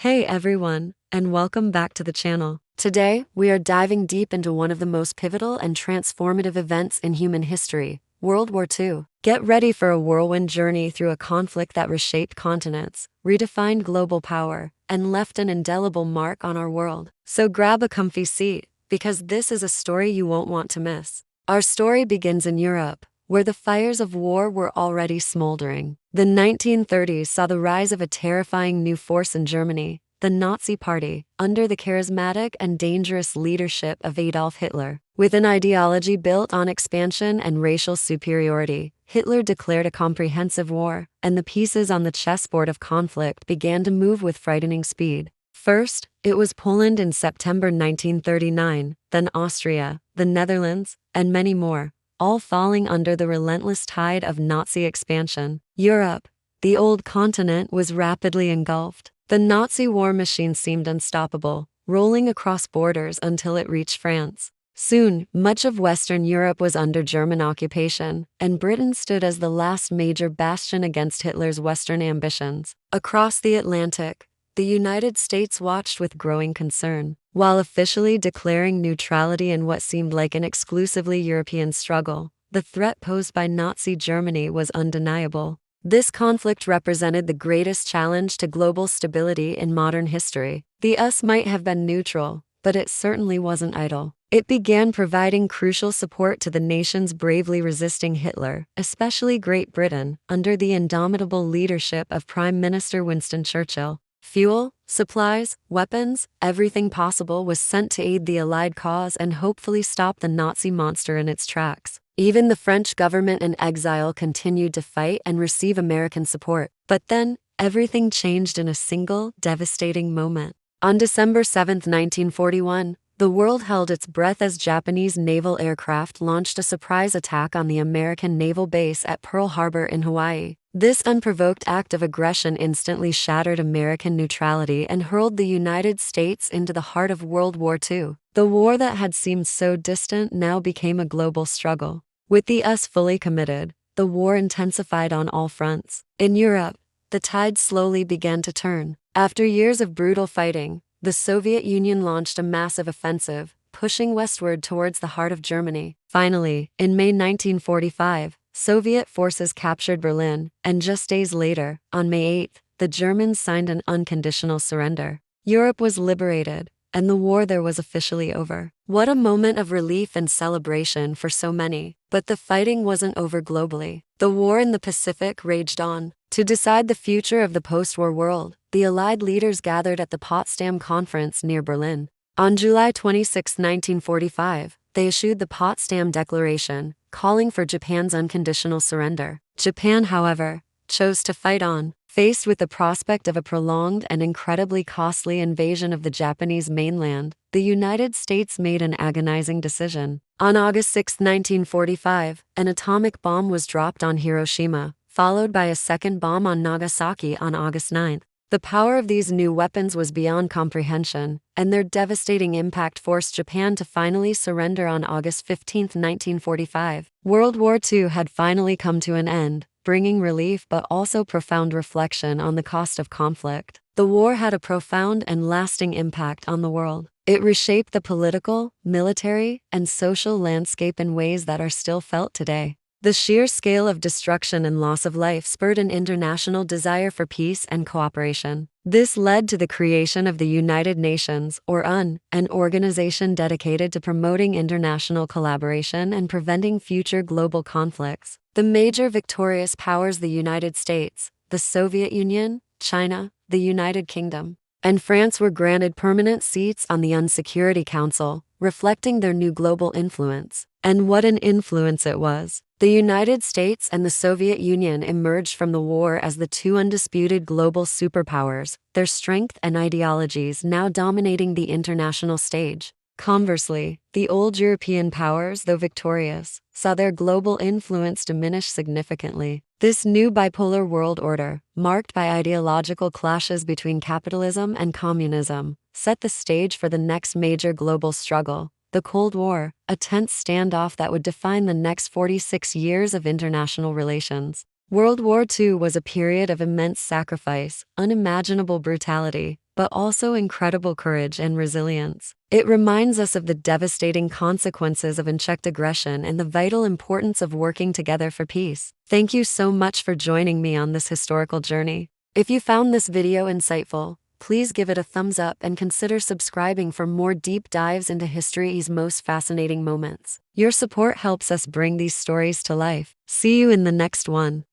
Hey everyone, and welcome back to the channel. Today, we are diving deep into one of the most pivotal and transformative events in human history, World War II. Get ready for a whirlwind journey through a conflict that reshaped continents, redefined global power, and left an indelible mark on our world. So grab a comfy seat, because this is a story you won't want to miss. Our story begins in Europe, where the fires of war were already smoldering. The 1930s saw the rise of a terrifying new force in Germany, the Nazi Party, under the charismatic and dangerous leadership of Adolf Hitler. With an ideology built on expansion and racial superiority, Hitler declared a comprehensive war, and the pieces on the chessboard of conflict began to move with frightening speed. First, it was Poland in September 1939, then Austria, the Netherlands, and many more, all falling under the relentless tide of Nazi expansion. Europe, the old continent, was rapidly engulfed. The Nazi war machine seemed unstoppable, rolling across borders until it reached France. Soon, much of Western Europe was under German occupation, and Britain stood as the last major bastion against Hitler's Western ambitions. Across the Atlantic, the United States watched with growing concern. While officially declaring neutrality in what seemed like an exclusively European struggle, the threat posed by Nazi Germany was undeniable. This conflict represented the greatest challenge to global stability in modern history. The US might have been neutral, but it certainly wasn't idle. It began providing crucial support to the nations bravely resisting Hitler, especially Great Britain, under the indomitable leadership of Prime Minister Winston Churchill. Fuel, supplies, weapons, everything possible was sent to aid the Allied cause and hopefully stop the Nazi monster in its tracks. Even the French government in exile continued to fight and receive American support. But then, everything changed in a single, devastating moment. On December 7, 1941, the world held its breath as Japanese naval aircraft launched a surprise attack on the American naval base at Pearl Harbor in Hawaii. This unprovoked act of aggression instantly shattered American neutrality and hurled the United States into the heart of World War II. The war that had seemed so distant now became a global struggle. With the US fully committed, the war intensified on all fronts. In Europe, the tide slowly began to turn. After years of brutal fighting, the Soviet Union launched a massive offensive, pushing westward towards the heart of Germany. Finally, in May 1945, Soviet forces captured Berlin, and just days later, on May 8, the Germans signed an unconditional surrender. Europe was liberated, and the war there was officially over. What a moment of relief and celebration for so many. But the fighting wasn't over globally. The war in the Pacific raged on. To decide the future of the post-war world, the Allied leaders gathered at the Potsdam Conference near Berlin. On July 26, 1945, they issued the Potsdam Declaration, calling for Japan's unconditional surrender. Japan, however, chose to fight on. Faced with the prospect of a prolonged and incredibly costly invasion of the Japanese mainland, the United States made an agonizing decision. On August 6, 1945, an atomic bomb was dropped on Hiroshima, followed by a second bomb on Nagasaki on August 9. The power of these new weapons was beyond comprehension, and their devastating impact forced Japan to finally surrender on August 15, 1945. World War II had finally come to an end, bringing relief but also profound reflection on the cost of conflict. The war had a profound and lasting impact on the world. It reshaped the political, military, and social landscape in ways that are still felt today. The sheer scale of destruction and loss of life spurred an international desire for peace and cooperation. This led to the creation of the United Nations, or UN, an organization dedicated to promoting international collaboration and preventing future global conflicts. The major victorious powers, the United States, the Soviet Union, China, the United Kingdom, and France, were granted permanent seats on the UN Security Council, reflecting their new global influence. And what an influence it was! The United States and the Soviet Union emerged from the war as the two undisputed global superpowers, their strength and ideologies now dominating the international stage. Conversely, the old European powers, though victorious, saw their global influence diminish significantly. This new bipolar world order, marked by ideological clashes between capitalism and communism, set the stage for the next major global struggle, the Cold War, a tense standoff that would define the next 46 years of international relations. World War II was a period of immense sacrifice, unimaginable brutality, but also incredible courage and resilience. It reminds us of the devastating consequences of unchecked aggression and the vital importance of working together for peace. Thank you so much for joining me on this historical journey. If you found this video insightful, please give it a thumbs up and consider subscribing for more deep dives into history's most fascinating moments. Your support helps us bring these stories to life. See you in the next one.